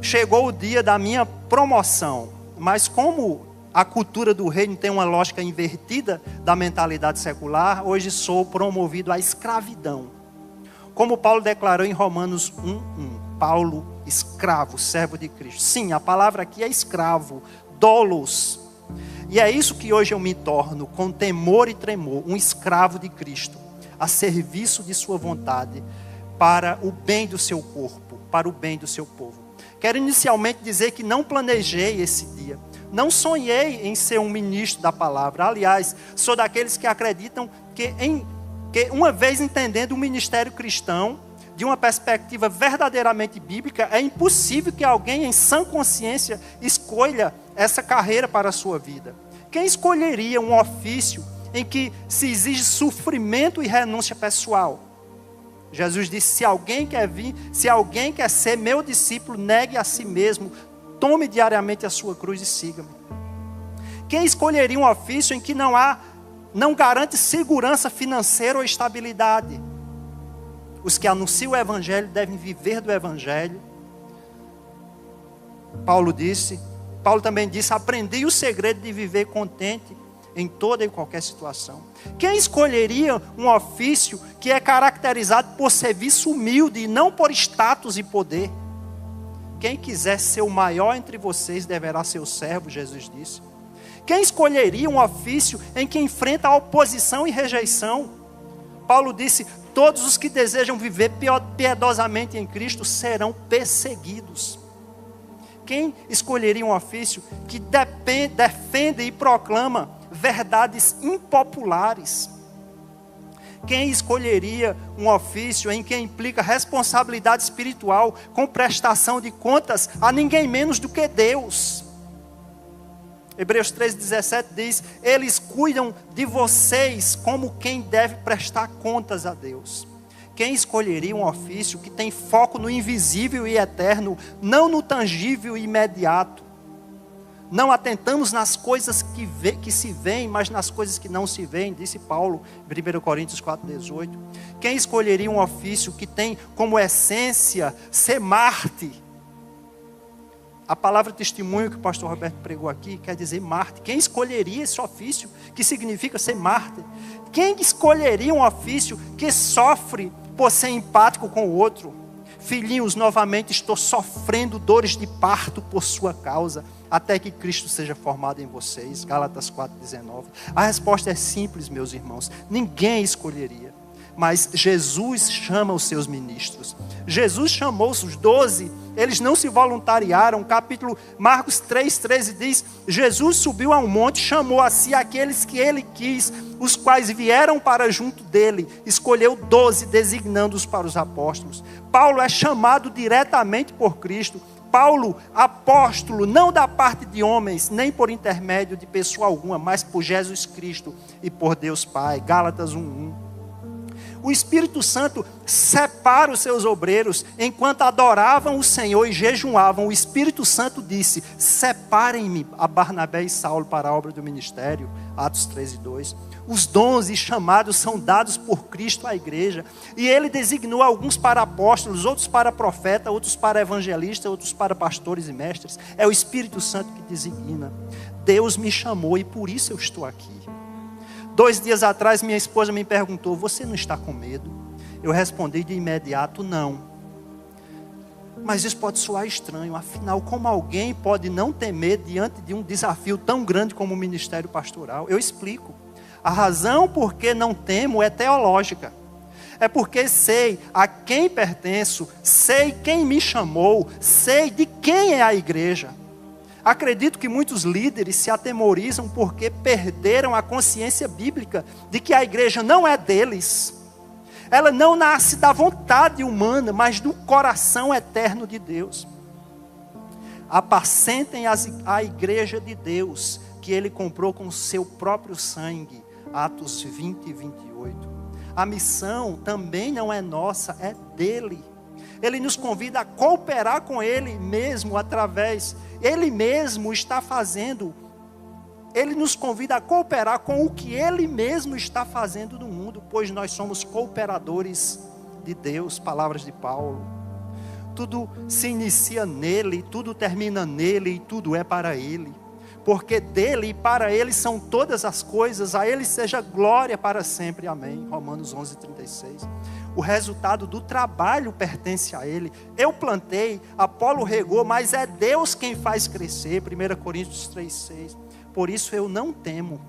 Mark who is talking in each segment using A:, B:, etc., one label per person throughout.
A: chegou o dia da minha promoção. Mas como a cultura do reino tem uma lógica invertida da mentalidade secular, hoje sou promovido à escravidão. Como Paulo declarou em Romanos 1:1. Paulo, escravo, servo de Cristo. Sim, a palavra aqui é escravo, doulos. E é isso que hoje eu me torno, com temor e tremor, um escravo de Cristo, a serviço de sua vontade, para o bem do seu corpo, para o bem do seu povo. Quero inicialmente dizer que não planejei esse dia. Não sonhei em ser um ministro da palavra. Aliás, sou daqueles que acreditam que uma vez entendendo o ministério cristão, de uma perspectiva verdadeiramente bíblica, é impossível que alguém em sã consciência escolha essa carreira para a sua vida. Quem escolheria um ofício em que se exige sofrimento e renúncia pessoal? Jesus disse, se alguém quer ser meu discípulo, negue a si mesmo, tome diariamente a sua cruz e siga-me. Quem escolheria um ofício em que não garante segurança financeira ou estabilidade? Os que anunciam o Evangelho devem viver do Evangelho. Paulo também disse, aprendi o segredo de viver contente em toda e qualquer situação. Quem escolheria um ofício que é caracterizado por serviço humilde e não por status e poder? Quem quiser ser o maior entre vocês deverá ser o servo, Jesus disse. Quem escolheria um ofício em que enfrenta a oposição e rejeição? Paulo disse, todos os que desejam viver piedosamente em Cristo serão perseguidos. Quem escolheria um ofício que defende e proclama verdades impopulares? Quem escolheria um ofício em que implica responsabilidade espiritual com prestação de contas a ninguém menos do que Deus? Hebreus 13:17 diz, eles cuidam de vocês como quem deve prestar contas a Deus. Quem escolheria um ofício que tem foco no invisível e eterno, não no tangível e imediato? Não atentamos nas coisas que se veem, mas nas coisas que não se veem, disse Paulo, 1 Coríntios 4:18. Quem escolheria um ofício que tem como essência ser mártir? A palavra testemunho que o pastor Roberto pregou aqui quer dizer mártir. Quem escolheria esse ofício que significa ser mártir? Quem escolheria um ofício que sofre por ser empático com o outro? Filhinhos, novamente estou sofrendo dores de parto por sua causa, até que Cristo seja formado em vocês. Gálatas 4:19. A resposta é simples, meus irmãos. Ninguém escolheria. Mas Jesus chama os seus ministros. Jesus chamou os 12, eles não se voluntariaram. Marcos 3:13 diz, Jesus subiu a um monte, chamou a si aqueles que ele quis, os quais vieram para junto dele, escolheu 12, designando-os para os apóstolos. Paulo é chamado diretamente por Cristo. Paulo, apóstolo, não da parte de homens, nem por intermédio de pessoa alguma, mas por Jesus Cristo e por Deus Pai. Gálatas 1:1. O Espírito Santo separa os seus obreiros. Enquanto adoravam o Senhor e jejuavam, o Espírito Santo disse, separem-me a Barnabé e Saulo para a obra do ministério. Atos 13:2. Os dons e chamados são dados por Cristo à igreja. E ele designou alguns para apóstolos, outros para profeta, outros para evangelistas, outros para pastores e mestres. É o Espírito Santo que designa. Deus me chamou e por isso eu estou aqui. 2 dias atrás, minha esposa me perguntou, você não está com medo? Eu respondi de imediato, não. Mas isso pode soar estranho. Afinal, como alguém pode não ter medo diante de um desafio tão grande como o ministério pastoral? Eu explico. A razão por que não temo é teológica. É porque sei a quem pertenço, sei quem me chamou, sei de quem é a igreja. Acredito que muitos líderes se atemorizam porque perderam a consciência bíblica de que a igreja não é deles. Ela não nasce da vontade humana, mas do coração eterno de Deus. Apacentem a igreja de Deus, que Ele comprou com o seu próprio sangue. Atos 20 e 28. A missão também não é nossa, é dele. Ele nos convida a cooperar com Ele mesmo Ele mesmo está fazendo. Ele nos convida a cooperar com o que Ele mesmo está fazendo no mundo, pois nós somos cooperadores de Deus, palavras de Paulo. tudo se inicia nele, tudo termina nele e tudo é para ele. Porque dele e para ele são todas as coisas, a ele seja glória para sempre, amém. Romanos 11:36. O resultado do trabalho pertence a ele. Eu plantei, Apolo regou, mas é Deus quem faz crescer, 1 Coríntios 3:6. Por isso eu não temo,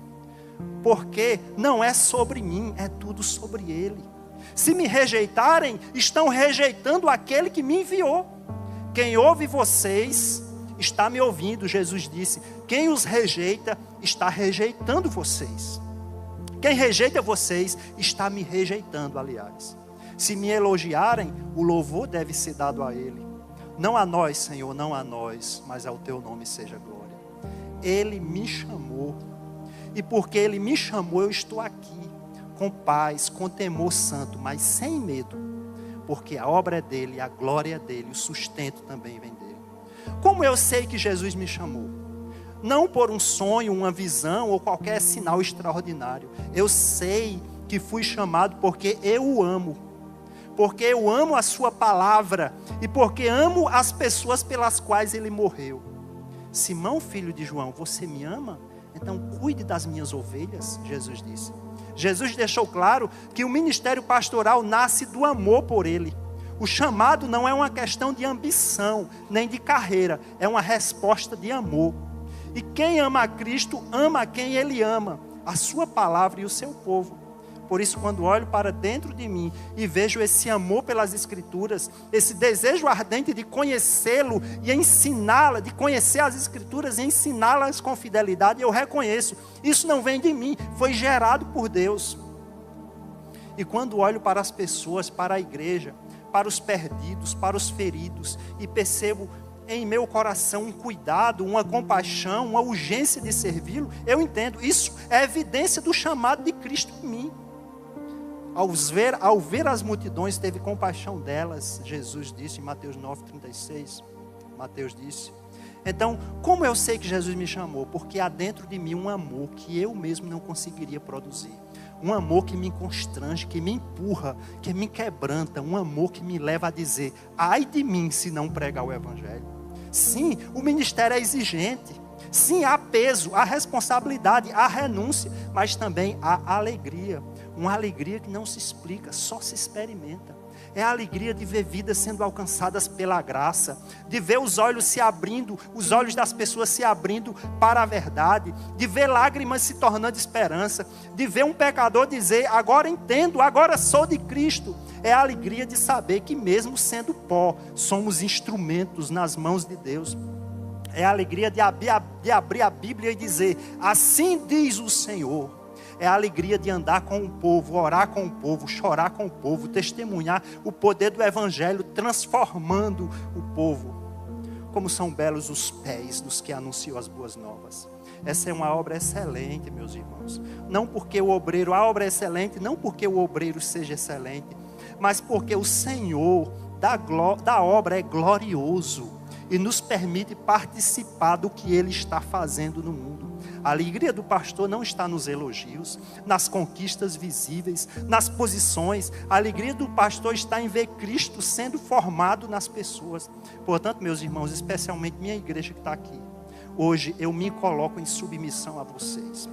A: porque não é sobre mim, é tudo sobre ele. Se me rejeitarem, estão rejeitando aquele que me enviou. Quem ouve vocês está me ouvindo, Jesus disse. Quem os rejeita, está rejeitando vocês. Quem rejeita vocês, está me rejeitando, aliás. Se me elogiarem, o louvor deve ser dado a ele. Não a nós, Senhor, não a nós, mas ao teu nome seja glória. Ele me chamou, e porque ele me chamou, eu estou aqui, com paz, com temor santo, mas sem medo, porque a obra é dele, a glória é dele, o sustento também vem dele. Como eu sei que Jesus me chamou? Não por um sonho, uma visão ou qualquer sinal extraordinário. Eu sei que fui chamado porque eu o amo. Porque eu amo a sua palavra e porque amo as pessoas pelas quais ele morreu. Simão, filho de João, você me ama? Então cuide das minhas ovelhas, Jesus disse. Jesus deixou claro que o ministério pastoral nasce do amor por ele. O chamado não é uma questão de ambição, nem de carreira, é uma resposta de amor. E quem ama a Cristo, ama a quem ele ama, a sua palavra e o seu povo. Por isso, quando olho para dentro de mim e vejo esse amor pelas Escrituras, esse desejo ardente de conhecê-lo e ensiná-la, de conhecer as Escrituras e ensiná-las com fidelidade, eu reconheço, isso não vem de mim, foi gerado por Deus. E quando olho para as pessoas, para a igreja, para os perdidos, para os feridos, e percebo em meu coração um cuidado, uma compaixão, uma urgência de servi-lo, eu entendo, isso é evidência do chamado de Cristo em mim. Ao ver as multidões, teve compaixão delas, Jesus disse em Mateus 9:36, Mateus disse. Então, como eu sei que Jesus me chamou? Porque há dentro de mim um amor que eu mesmo não conseguiria produzir. Um amor que me constrange, que me empurra, que me quebranta. Um amor que me leva a dizer, ai de mim se não pregar o Evangelho. Sim, o ministério é exigente. Sim, há peso, há responsabilidade, há renúncia. Mas também há alegria. Uma alegria que não se explica, só se experimenta. É a alegria de ver vidas sendo alcançadas pela graça, de ver os olhos se abrindo, os olhos das pessoas se abrindo para a verdade, de ver lágrimas se tornando esperança, de ver um pecador dizer, agora entendo, agora sou de Cristo. É a alegria de saber que mesmo sendo pó, somos instrumentos nas mãos de Deus. É a alegria de abrir a Bíblia e dizer, assim diz o Senhor. É a alegria de andar com o povo, orar com o povo, chorar com o povo, testemunhar o poder do Evangelho, transformando o povo. Como são belos os pés dos que anunciam as boas novas. Essa é uma obra excelente, meus irmãos. Não porque o obreiro, a obra é excelente, não porque o obreiro seja excelente, mas porque o Senhor da obra é glorioso e nos permite participar do que Ele está fazendo no mundo. A alegria do pastor não está nos elogios, nas conquistas visíveis, nas posições. A alegria do pastor está em ver Cristo sendo formado nas pessoas. Portanto, meus irmãos, especialmente minha igreja que está aqui, hoje eu me coloco em submissão a vocês.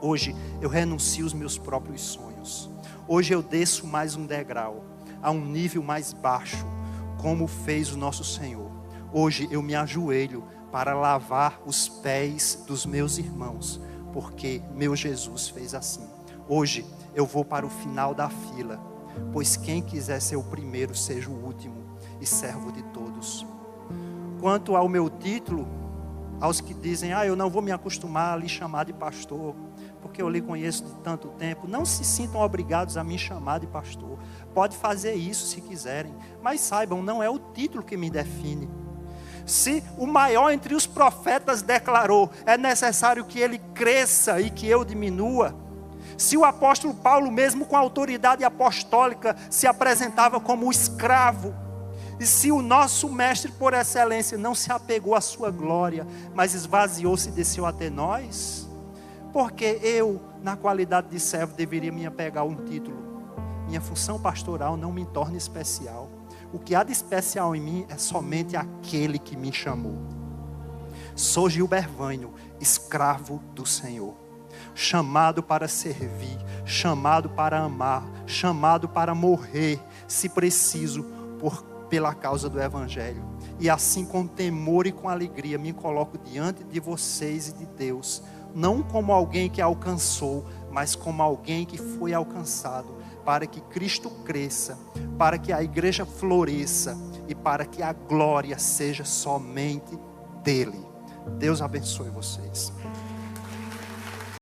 A: Hoje eu renuncio os meus próprios sonhos. Hoje eu desço mais um degrau, a um nível mais baixo, como fez o nosso Senhor. Hoje eu me ajoelho para lavar os pés dos meus irmãos, porque meu Jesus fez assim. Hoje eu vou para o final da fila, pois quem quiser ser o primeiro, seja o último e servo de todos. Quanto ao meu título, aos que dizem, eu não vou me acostumar a lhe chamar de pastor, porque eu lhe conheço de tanto tempo, não se sintam obrigados a me chamar de pastor. Pode fazer isso se quiserem, mas saibam, não é o título que me define. Se o maior entre os profetas declarou, é necessário que ele cresça e que eu diminua. Se o apóstolo Paulo, mesmo com a autoridade apostólica, se apresentava como escravo. E se o nosso mestre por excelência não se apegou à sua glória, mas esvaziou-se e desceu até nós, porque eu, na qualidade de servo, deveria me apegar a um título. Minha função pastoral não me torna especial. O que há de especial em mim é somente aquele que me chamou. Sou Gilbervânio, escravo do Senhor, chamado para servir, chamado para amar, chamado para morrer, se preciso, pela causa do Evangelho. E assim, com temor e com alegria, me coloco diante de vocês e de Deus, não como alguém que alcançou, mas como alguém que foi alcançado, para que Cristo cresça, para que a igreja floresça e para que a glória seja somente dele. Deus abençoe vocês.